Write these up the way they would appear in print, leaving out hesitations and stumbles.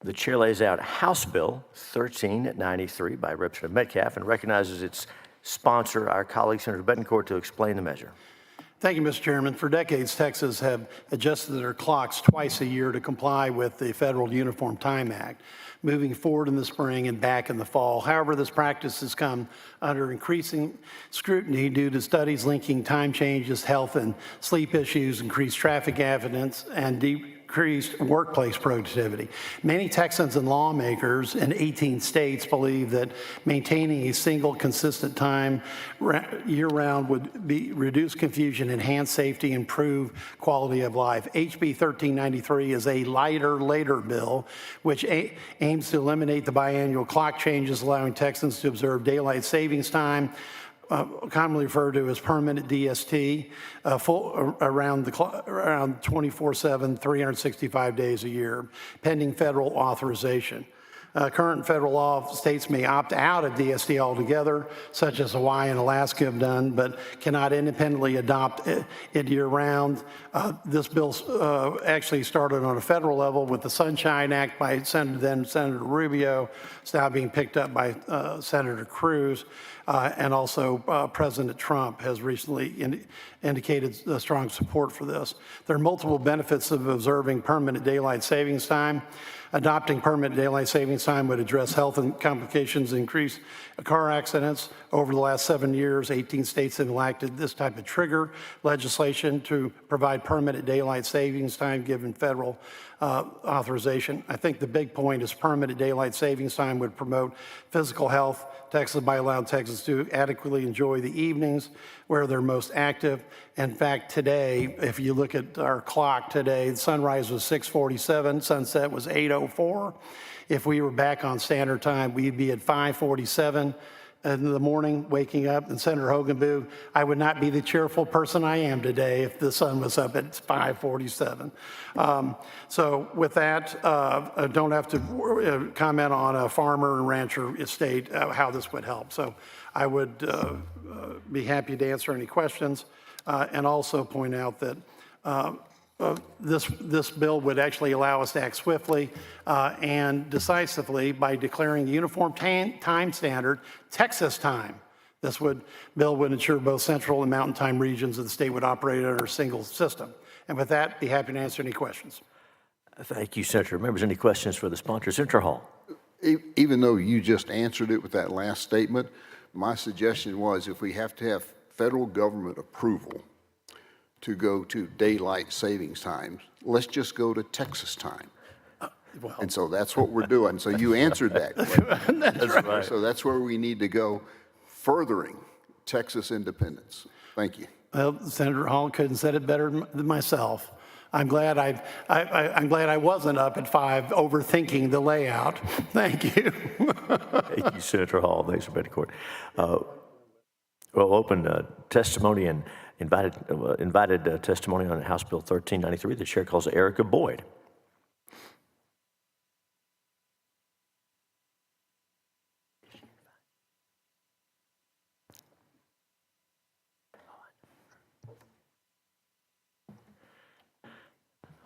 The chair lays out House Bill 1393 by Representative Metcalf and recognizes its sponsor, our colleague Senator Bettencourt, to explain the measure. Thank you, Mr. Chairman. For decades, Texas have adjusted their clocks twice a year to comply with the Federal Uniform Time Act, moving forward in the spring and back in the fall. However, this practice has come under increasing scrutiny due to studies linking time changes, health and sleep issues, increased traffic accidents, and decreased workplace productivity. Many Texans and lawmakers in 18 states believe that maintaining a single consistent time year-round would reduce confusion, enhance safety, improve quality of life. HB 1393 is a later bill which aims to eliminate the biannual clock changes, allowing Texans to observe daylight savings time, commonly referred to as permanent DST, around 24/7, 365 days a year, pending federal authorization. Current federal law states may opt out of DST altogether, such as Hawaii and Alaska have done, but cannot independently adopt it year-round. This bill actually started on a federal level with the Sunshine Act by then Senator Rubio. It's now being picked up by Senator Cruz, and also President Trump has recently indicated strong support for this. There are multiple benefits of observing permanent daylight savings time. Adopting permanent daylight savings time would address health and complications, increase car accidents. Over the last 7 years, 18 states have enacted this type of trigger legislation to provide permanent daylight savings time given federal authorization. I think the big point is permanent daylight savings time would promote physical health. Texas by allowing Texans to adequately enjoy the evenings where they're most active. In fact, today, if you look at our clock today, sunrise was 6:47, sunset was 8:04. If we were back on standard time, we'd be at 5:47 in the morning, waking up. And Senator Hogan, I would not be the cheerful person I am today if the sun was up at 5:47. So with that, I don't have to comment on a farmer and rancher estate, how this would help. So I would be happy to answer any questions and also point out that this bill would actually allow us to act swiftly and decisively by declaring the uniform time standard, Texas time. This bill would ensure both central and mountain time regions of the state would operate under a single system. And with that, be happy to answer any questions. Thank you, Senator. Members, any questions for the sponsor? Senator Hall. Even though you just answered it with that last statement, my suggestion was if we have to have federal government approval to go to daylight savings times, let's just go to Texas time. Well, and so that's what we're doing. So you answered that. That's right. So that's where we need to go, furthering Texas independence. Thank you. Well, Senator Hall couldn't have said it better than myself. I'm glad I'm glad I wasn't up at 5 overthinking the layout. Thank you. Thank you, Senator Hall. Thanks for Bettencourt. We'll open testimony and invited testimony on House Bill 1393. The chair calls Erika Boyd.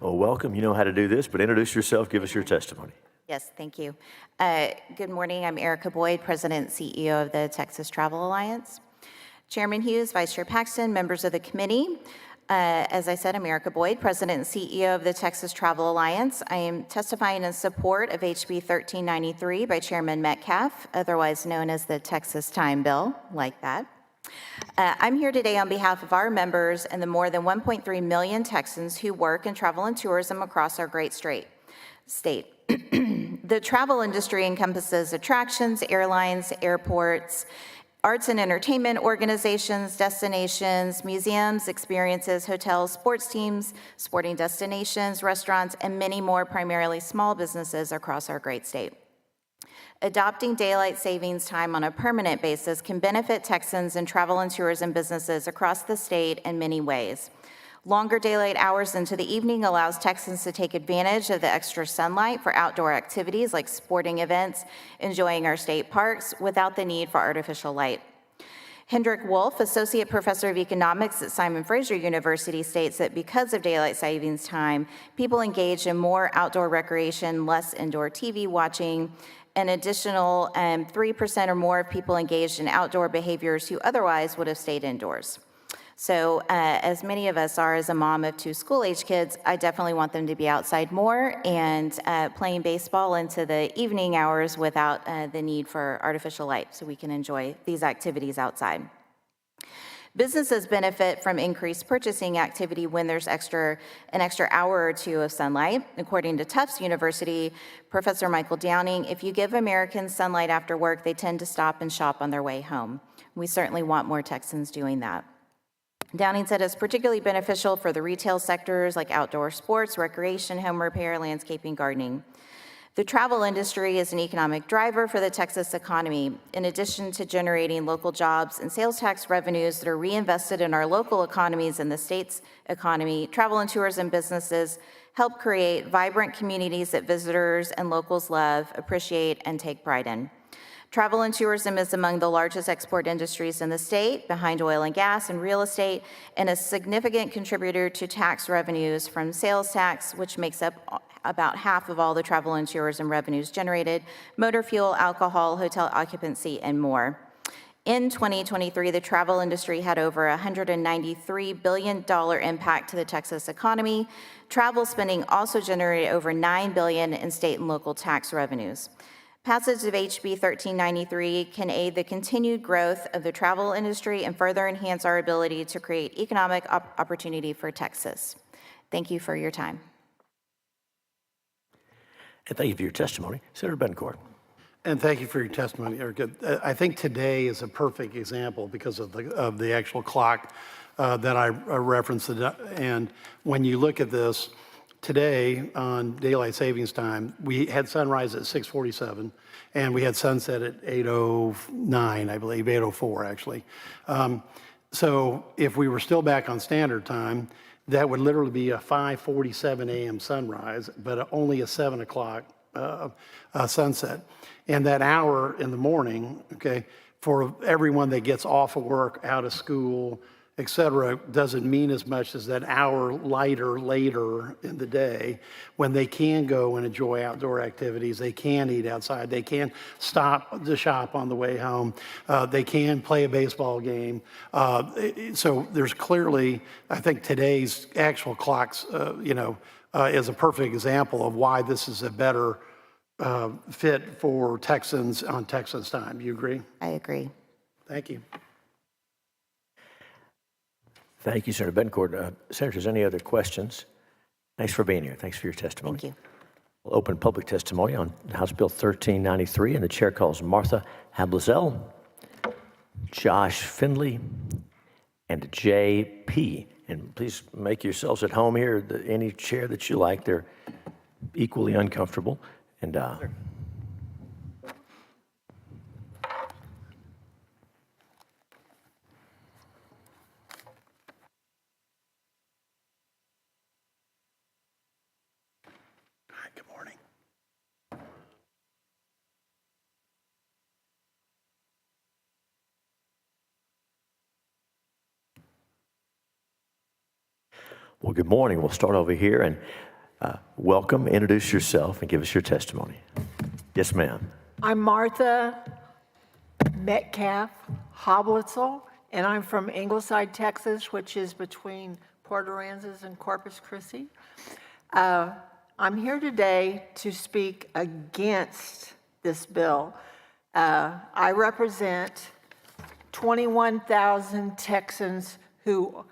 Well, welcome. You know how to do this, but introduce yourself. Give us your testimony. Yes, thank you. Good morning. I'm Erika Boyd, President and CEO of the Texas Travel Alliance. Chairman Hughes, Vice Chair Paxton, members of the committee. As I said, I'm Erika Boyd, President and CEO of the Texas Travel Alliance. I am testifying in support of HB 1393 by Chairman Metcalf, otherwise known as the Texas Time Bill, like that. I'm here today on behalf of our members and the more than 1.3 million Texans who work in travel and tourism across our great state. The travel industry encompasses attractions, airlines, airports, arts and entertainment organizations, destinations, museums, experiences, hotels, sports teams, sporting destinations, restaurants, and many more, primarily small businesses across our great state. Adopting daylight savings time on a permanent basis can benefit Texans and travel and tourism businesses across the state in many ways. Longer daylight hours into the evening allows Texans to take advantage of the extra sunlight for outdoor activities like sporting events, enjoying our state parks without the need for artificial light. Hendrik Wolf, Associate Professor of Economics at Simon Fraser University, states that because of daylight savings time, people engage in more outdoor recreation, less indoor TV watching. An additional 3% or more of people engaged in outdoor behaviors who otherwise would have stayed indoors. So as many of us are, as a mom of 2 school-age kids, I definitely want them to be outside more and playing baseball into the evening hours without the need for artificial light, so we can enjoy these activities outside. Businesses benefit from increased purchasing activity when there's an extra hour or 2 of sunlight. According to Tufts University, Professor Michael Downing, if you give Americans sunlight after work, they tend to stop and shop on their way home. We certainly want more Texans doing that. Downing said it's particularly beneficial for the retail sectors like outdoor sports, recreation, home repair, landscaping, gardening. The travel industry is an economic driver for the Texas economy. In addition to generating local jobs and sales tax revenues that are reinvested in our local economies and the state's economy, travel and tourism businesses help create vibrant communities that visitors and locals love, appreciate, and take pride in. Travel and tourism is among the largest export industries in the state, behind oil and gas and real estate, and a significant contributor to tax revenues from sales tax, which makes up about half of all the travel and tourism revenues generated, motor fuel, alcohol, hotel occupancy, and more. In 2023, the travel industry had over $193 billion impact to the Texas economy. Travel spending also generated over $9 billion in state and local tax revenues. Passage of HB 1393 can aid the continued growth of the travel industry and further enhance our ability to create economic opportunity for Texas. Thank you for your time. And thank you for your testimony. Senator Bettencourt. And thank you for your testimony, Erika. I think today is a perfect example because of the actual clock that I referenced. And when you look at this, today on daylight savings time, we had sunrise at 6:47, and we had sunset at 8:09, I believe, 8:04 actually. So if we were still back on standard time, that would literally be a 5:47 a.m. sunrise, but only a 7 o'clock sunset. And that hour in the morning, okay, for everyone that gets off of work, out of school, et cetera, doesn't mean as much as that hour later in the day when they can go and enjoy outdoor activities. They can eat outside. They can stop to shop on the way home. They can play a baseball game. So there's clearly, I think today's actual clocks, is a perfect example of why this is a better fit for Texans on Texas time. You agree? I agree. Thank you. Thank you, Senator Bettencourt. Senators, any other questions? Thanks for being here. Thanks for your testimony. Thank you. We'll open public testimony on House Bill 1393, and the chair calls Martha Habluetzel, Josh Findley, and J.P. And please make yourselves at home here. Any chair that you like, they're equally uncomfortable. And Good morning. well, good morning. We'll start over here and welcome, introduce yourself, and give us your testimony. Yes, ma'am. I'm Martha Metcalf Habluetzel, and I'm from Ingleside, Texas, which is between Port Aransas and Corpus Christi. I'm here today to speak against this bill. I represent 21,000 Texans who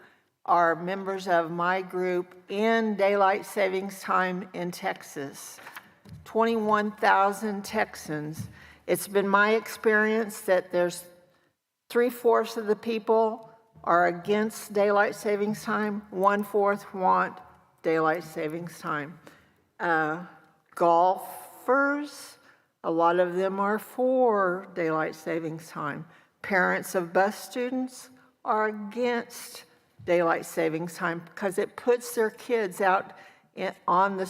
are members of my group in daylight savings time in Texas. 21,000 Texans. It's been my experience that there's 3/4 of the people are against daylight savings time, 1/4 want daylight savings time. Golfers, a lot of them are for daylight savings time. Parents of bus students are against daylight savings time because it puts their kids out on the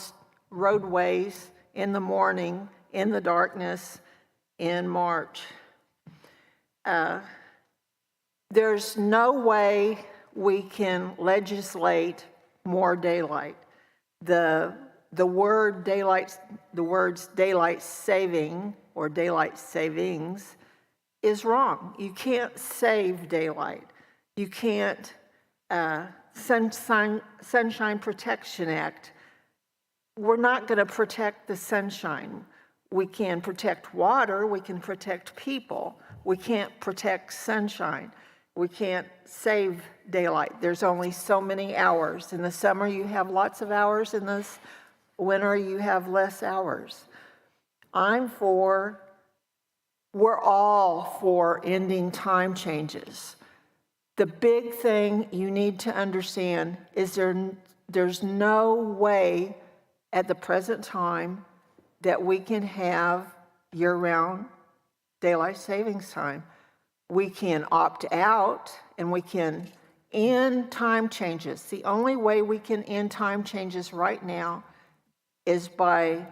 roadways in the morning, in the darkness, in March. There's no way we can legislate more daylight. The words daylight saving or daylight savings is wrong. You can't save daylight. You can't, Sunshine Protection Act, we're not going to protect the sunshine. We can protect water, we can protect people. We can't protect sunshine. We can't save daylight. There's only so many hours. In the summer, you have lots of hours. In the winter, you have less hours. We're all for ending time changes. The big thing you need to understand is there's no way at the present time that we can have year-round daylight savings time. We can opt out and we can end time changes. The only way we can end time changes right now is by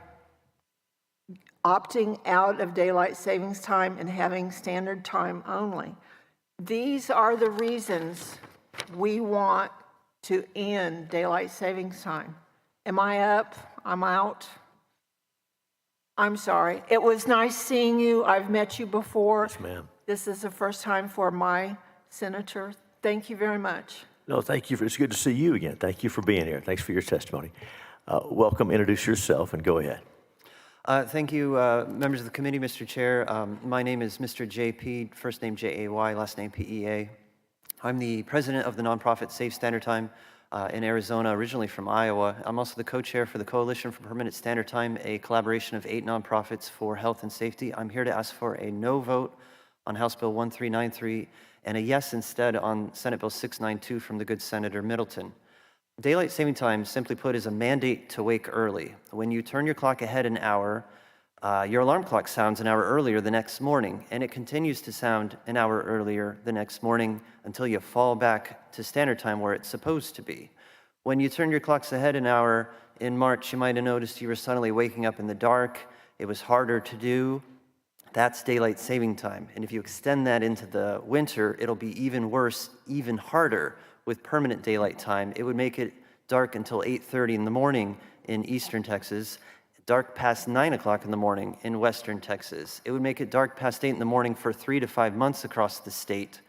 opting out of daylight savings time and having standard time only. These are the reasons we want to end daylight savings time. Am I up? I'm out? I'm sorry. It was nice seeing you. I've met you before. Yes, ma'am. This is the first time for my senator. Thank you very much. No, thank you. It's good to see you again. Thank you for being here. Thanks for your testimony. Welcome. Introduce yourself and go ahead. Thank you, members of the committee, Mr. Chair. My name is Mr. JP, first name J-A-Y, last name P-E-A. I'm the president of the nonprofit Save Standard Time in Arizona, originally from Iowa. I'm also the co-chair for the Coalition for Permanent Standard Time, a collaboration of 8 nonprofits for health and safety. I'm here to ask for a no vote on House Bill 1393 and a yes instead on Senate Bill 692 from the good Senator Middleton. Daylight saving time, simply put, is a mandate to wake early. When you turn your clock ahead an hour, your alarm clock sounds an hour earlier the next morning, and it continues to sound an hour earlier the next morning until you fall back to standard time where it's supposed to be. When you turn your clocks ahead an hour in March, you might have noticed you were suddenly waking up in the dark. It was harder to do. That's daylight saving time. And if you extend that into the winter, it'll be even worse, even harder. With permanent daylight time, it would make it dark until 8:30 in the morning in eastern Texas, dark past 9 o'clock in the morning in western Texas. It would make it dark past 8 in the morning for 3 to 5 months across the state.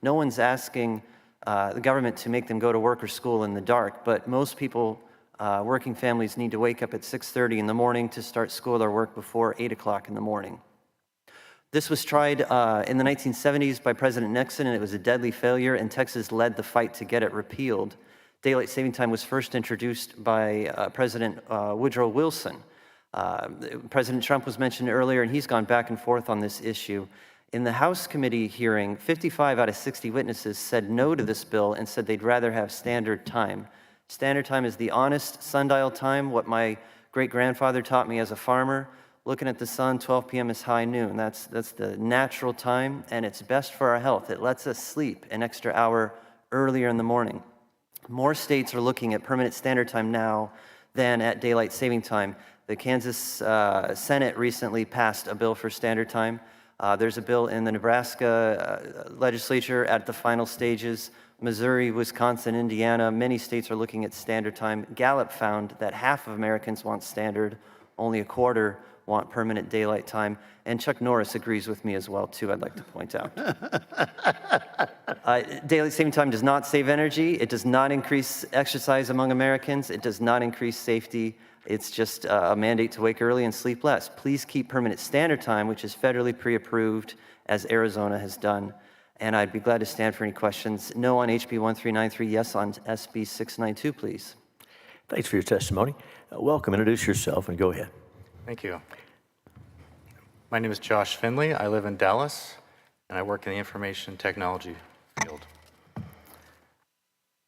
No one's asking the government to make them go to work or school in the dark, but most people, working families, need to wake up at 6:30 in the morning to start school or work before 8 o'clock in the morning. This was tried in the 1970s by President Nixon, and it was a deadly failure, and Texas led the fight to get it repealed. Daylight saving time was first introduced by President Woodrow Wilson. President Trump was mentioned earlier, and he's gone back and forth on this issue. In the House committee hearing, 55 out of 60 witnesses said no to this bill and said they'd rather have standard time. Standard time is the honest sundial time, what my great-grandfather taught me as a farmer. Looking at the sun, 12 p.m. is high noon. That's the natural time, and it's best for our health. It lets us sleep an extra hour earlier in the morning. More states are looking at permanent standard time now than at daylight saving time. The Kansas Senate recently passed a bill for standard time. There's a bill in the Nebraska legislature at the final stages. Missouri, Wisconsin, Indiana, many states are looking at standard time. Gallup found that half of Americans want standard, only a quarter want permanent daylight time, and Chuck Norris agrees with me as well, too, I'd like to point out. Daylight saving time does not save energy. It does not increase exercise among Americans. It does not increase safety. It's just a mandate to wake early and sleep less. Please keep permanent standard time, which is federally pre-approved, as Arizona has done. And I'd be glad to stand for any questions. No on HB 1393, yes on SB 692, please. Thanks for your testimony. Welcome. Introduce yourself and go ahead. Thank you. My name is Josh Findley. I live in Dallas, and I work in the information technology field.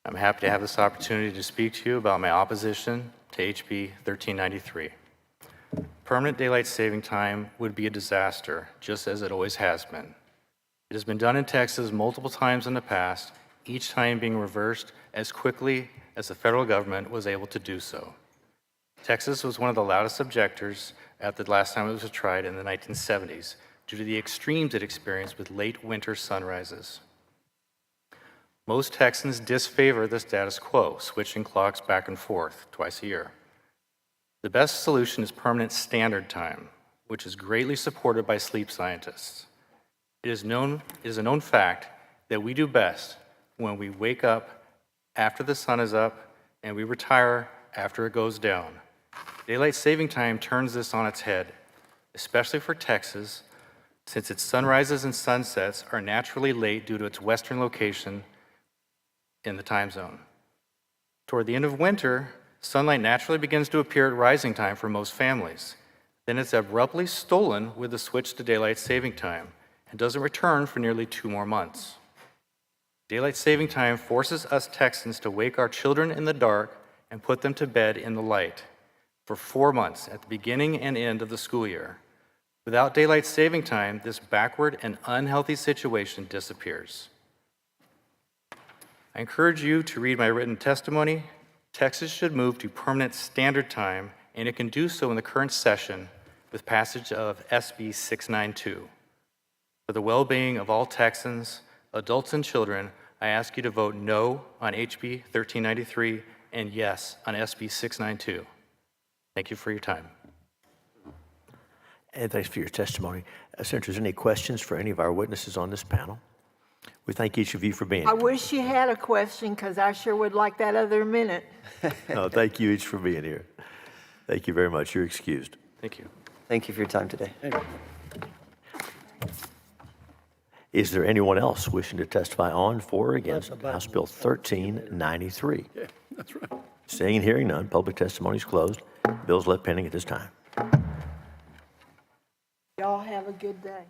I'm happy to have this opportunity to speak to you about my opposition to HB 1393. Permanent daylight saving time would be a disaster, just as it always has been. It has been done in Texas multiple times in the past, each time being reversed as quickly as the federal government was able to do so. Texas was one of the loudest objectors at the last time it was tried in the 1970s due to the extremes it experienced with late winter sunrises. Most Texans disfavor the status quo, switching clocks back and forth twice a year. The best solution is permanent standard time, which is greatly supported by sleep scientists. It is a known fact that we do best when we wake up after the sun is up and we retire after it goes down. Daylight saving time turns this on its head, especially for Texas, since its sunrises and sunsets are naturally late due to its western location in the time zone. Toward the end of winter, sunlight naturally begins to appear at rising time for most families. Then it's abruptly stolen with the switch to daylight saving time and doesn't return for nearly 2 more months. Daylight saving time forces us Texans to wake our children in the dark and put them to bed in the light for 4 months at the beginning and end of the school year. Without daylight saving time, this backward and unhealthy situation disappears. I encourage you to read my written testimony. Texas should move to permanent standard time, and it can do so in the current session with passage of SB 692. For the well-being of all Texans, adults and children, I ask you to vote no on HB 1393 and yes on SB 692. Thank you for your time. And thanks for your testimony. Senators, any questions for any of our witnesses on this panel? We thank each of you for being I here. wish you had a question, because I sure would like that other minute. No, thank you each for being here. Thank you very much. You're excused. Thank you. Thank you for your time today. Is there anyone else wishing to testify on, for, or against House Bill 1393? Yeah, that's right. Seeing and hearing none, public testimony is closed. Bills left pending at this time. Y'all have a good day.